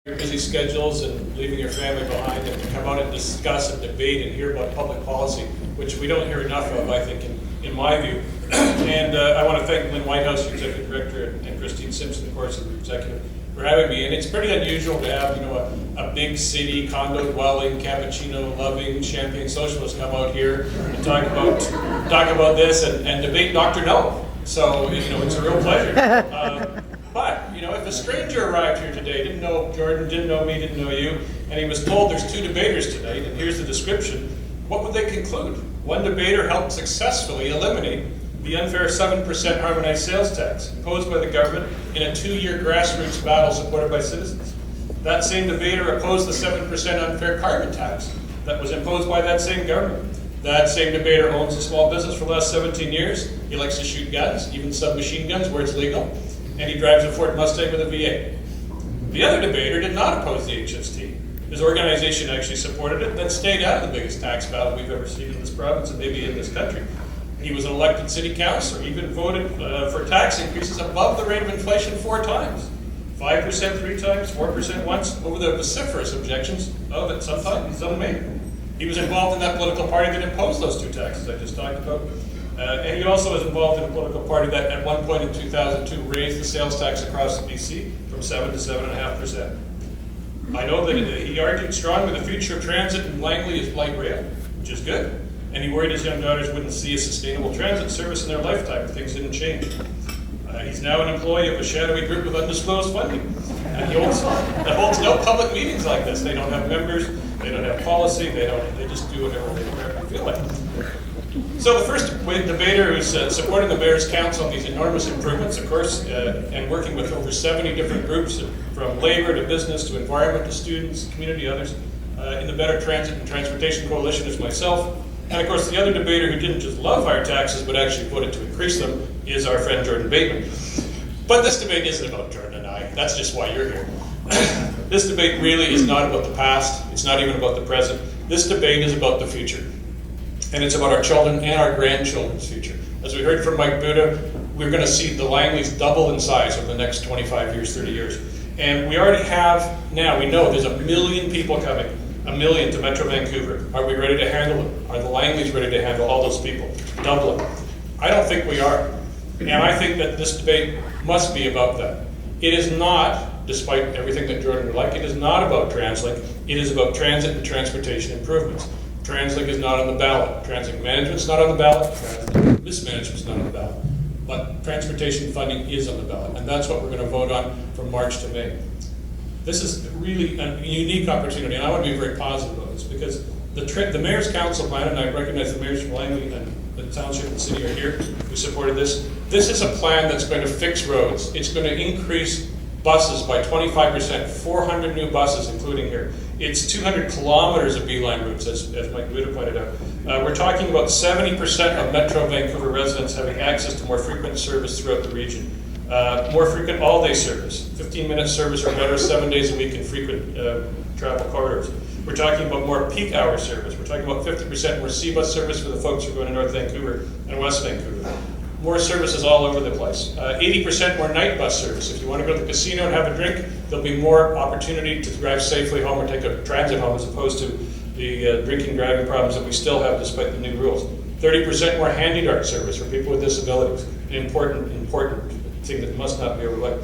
your busy schedules and leaving your family behind and to come out and discuss and debate and hear about public policy, which we don't hear enough of, I think, in my view. And I want to thank Lynn Whitehouse, your executive director, and Christine Simpson, of course, the executive, for having me. And it's pretty unusual to have, a big city, condo-dwelling, cappuccino-loving, champagne socialist come out here and talk about this and debate Dr. No. So, it's a real pleasure. But, if a stranger arrived here today, didn't know Jordan, didn't know me, didn't know you, and he was told there's 2 debaters tonight, and here's the description, what would they conclude? One debater helped successfully eliminate the unfair 7% harmonized sales tax imposed by the government in a 2-year grassroots battle supported by citizens. That same debater opposed the 7% unfair carbon tax that was imposed by that same government. That same debater owns a small business for the last 17 years. He likes to shoot guns, even submachine guns where it's legal. And he drives a Ford Mustang with a V8. The other debater did not oppose the HST. His organization actually supported it, then stayed out of the biggest tax battle we've ever seen in this province and maybe in this country. He was an elected city councillor, even voted for tax increases above the rate of inflation 4 times. 5% 3 times, 4% once, over the vociferous objections of it sometimes, some made. He was involved in that political party that imposed those 2 taxes I just talked about. And he also was involved in a political party that at one point in 2002 raised the sales tax across BC from 7 to 7.5%. I know that he argued strongly the future of transit in Langley is light rail, which is good. And he worried his young daughters wouldn't see a sustainable transit service in their lifetime if things didn't change. He's now an employee of a shadowy group with undisclosed funding. And he holds no public meetings like this. They don't have members, they don't have policy, they just do whatever they feel like. So the first debater who's supporting the Mayor's Council on these enormous improvements, of course, and working with over 70 different groups, from labor to business to environment to students, community, others, in the Better Transit and Transportation Coalition is myself. And of course, the other debater who didn't just love higher taxes, but actually voted to increase them, is our friend Jordan Bateman. But this debate isn't about Jordan and I. That's just why you're here. This debate really is not about the past. It's not even about the present. This debate is about the future. And it's about our children and our grandchildren's future. As we heard from Mike Buda, we're going to see the Langleys double in size over the next 25 years, 30 years. And we already have now, we know there's 1 million people coming, 1 million to Metro Vancouver. Are we ready to handle it? Are the Langleys ready to handle all those people? Dublin. I don't think we are. And I think that this debate must be about that. It is not, despite everything that Jordan would like, it is not about Translink. It is about transit and transportation improvements. Translink is not on the ballot. Transit management's not on the ballot. Transit mismanagement's not on the ballot. But transportation funding is on the ballot, and that's what we're going to vote on from March to May. This is really a unique opportunity, and I want to be very positive about this, because the Mayor's Council plan, and I recognize the mayors from Langley and the township and city are here who supported this. This is a plan that's going to fix roads. It's going to increase buses by 25%, 400 new buses, including here. It's 200 kilometers of beeline routes, as Mike Buda pointed out. We're talking about 70% of Metro Vancouver residents having access to more frequent service throughout the region. More frequent all-day service, 15-minute service or better 7 days a week in frequent travel corridors. We're talking about more peak hour service. We're talking about 50% more C-bus service for the folks who are going to North Vancouver and West Vancouver. More services all over the place. 80% more night bus service. If you want to go to the casino and have a drink, there'll be more opportunity to drive safely home or take a transit home, as opposed to the drinking driving problems that we still have despite the new rules. 30% more handy dart service for people with disabilities. An important thing that must not be overlooked.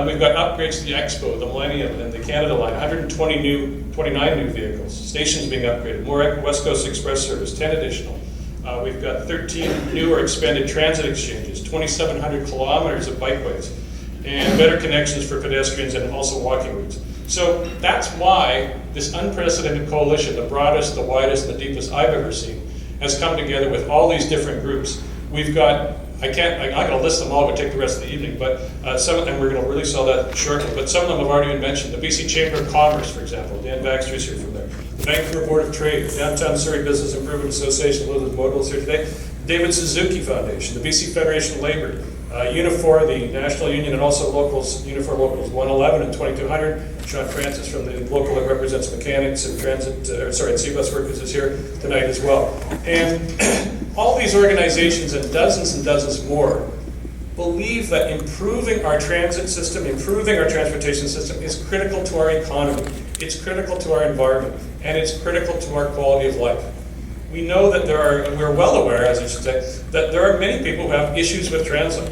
We've got upgrades to the Expo, the Millennium, and the Canada Line. 29 new vehicles. Stations being upgraded. More West Coast Express service, 10 additional. We've got 13 new or expanded transit exchanges, 2,700 kilometers of bikeways, and better connections for pedestrians and also walking routes. So that's why this unprecedented coalition, the broadest, the widest, the deepest I've ever seen, has come together with all these different groups. We've got, I'm not going to list them all, but take the rest of the evening, but some of them, we're going to release all that shortly, but some of them have already been mentioned. The BC Chamber of Commerce, for example, Dan Baxter is here from there. The Vancouver Board of Trade, the Downtown Surrey Business Improvement Association, Elizabeth Modell is here today. David Suzuki Foundation, the BC Federation of Labor, Unifor, the National Union, and also locals, Unifor Locals 111 and 2200. Sean Francis from the local that represents mechanics and transit, and C-bus workers is here tonight as well. And all these organizations and dozens more believe that improving our transit system, improving our transportation system is critical to our economy, it's critical to our environment, and it's critical to our quality of life. We know that we're well aware, as I should say, that there are many people who have issues with Translink.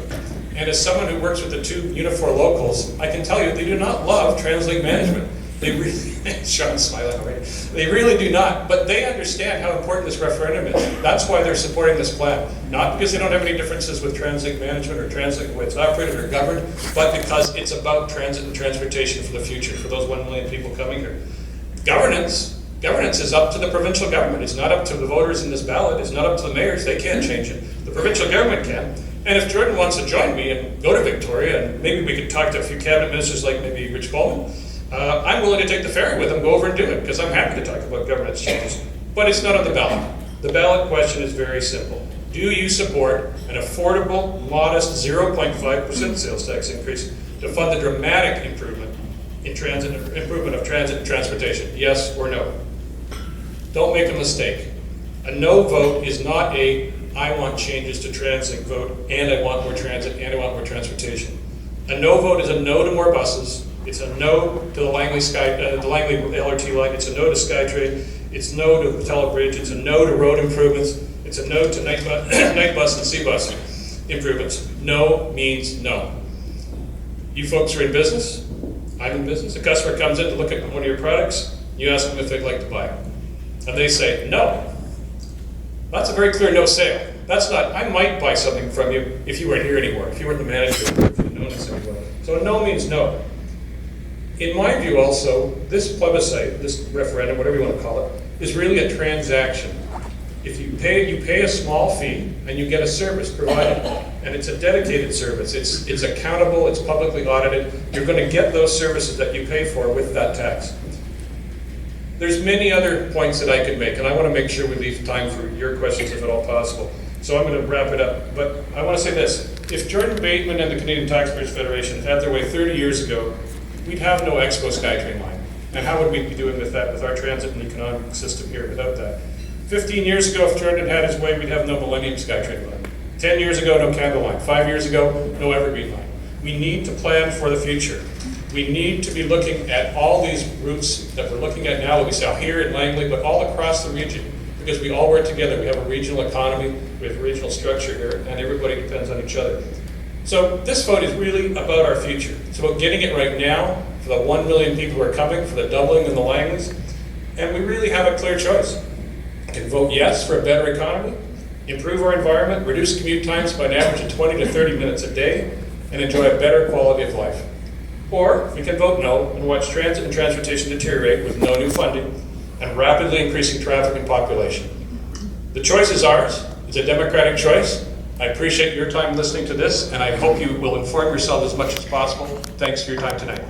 And as someone who works with the two Unifor locals, I can tell you they do not love Translink management. They really, Sean's smiling already. They really do not, but they understand how important this referendum is. That's why they're supporting this plan. Not because they don't have any differences with Translink management or Translink, the way it's operated or governed, but because it's about transit and transportation for the future, for those 1 million people coming here. Governance is up to the provincial government. It's not up to the voters in this ballot. It's not up to the mayors. They can't change it. The provincial government can. And if Jordan wants to join me and go to Victoria, and maybe we could talk to a few cabinet ministers like maybe Rich Coleman, I'm willing to take the ferry with him, go over and do it, because I'm happy to talk about governance changes. But it's not on the ballot. The ballot question is very simple. Do you support an affordable, modest 0.5% sales tax increase to fund the dramatic improvement of transit and transportation? Yes or no? Don't make a mistake. A no vote is not a I want changes to Translink vote, and I want more transit, and I want more transportation. A no vote is a no to more buses. It's a no to the Langley LRT line. It's a no to SkyTrain. It's no to the Patello Bridge. It's a no to road improvements. It's a no to night bus and sea bus improvements. No means no. You folks are in business. I'm in business. A customer comes in to look at one of your products. You ask them if they'd like to buy it. And they say no. That's a very clear no sale. That's not, I might buy something from you if you weren't here anymore, if you weren't the manager, if you known us anymore. So a no means no. In my view also, this plebiscite, this referendum, whatever you want to call it, is really a transaction. If you pay a small fee and you get a service provided, and it's a dedicated service, it's accountable, it's publicly audited, you're going to get those services that you pay for with that tax. There's many other points that I could make, and I want to make sure we leave time for your questions if at all possible. So I'm going to wrap it up, but I want to say this. If Jordan Bateman and the Canadian Taxpayers Federation had their way 30 years ago, we'd have no Expo SkyTrain line. And how would we be doing with that, with our transit and economic system here without that? 15 years ago, if Jordan had his way, we'd have no Millennium SkyTrain line. 10 years ago, no Candle line. 5 years ago, no Evergreen line. We need to plan for the future. We need to be looking at all these routes that we're looking at now that we saw here in Langley, but all across the region, because we all work together. We have a regional economy, we have a regional structure here, and everybody depends on each other. So this vote is really about our future. It's about getting it right now for the 1 million people who are coming, for the doubling in the Langleys, and we really have a clear choice. We can vote yes for a better economy, improve our environment, reduce commute times by an average of 20 to 30 minutes a day, and enjoy a better quality of life. Or we can vote no and watch transit and transportation deteriorate with no new funding and rapidly increasing traffic and population. The choice is ours. It's a democratic choice. I appreciate your time listening to this, and I hope you will inform yourself as much as possible. Thanks for your time tonight.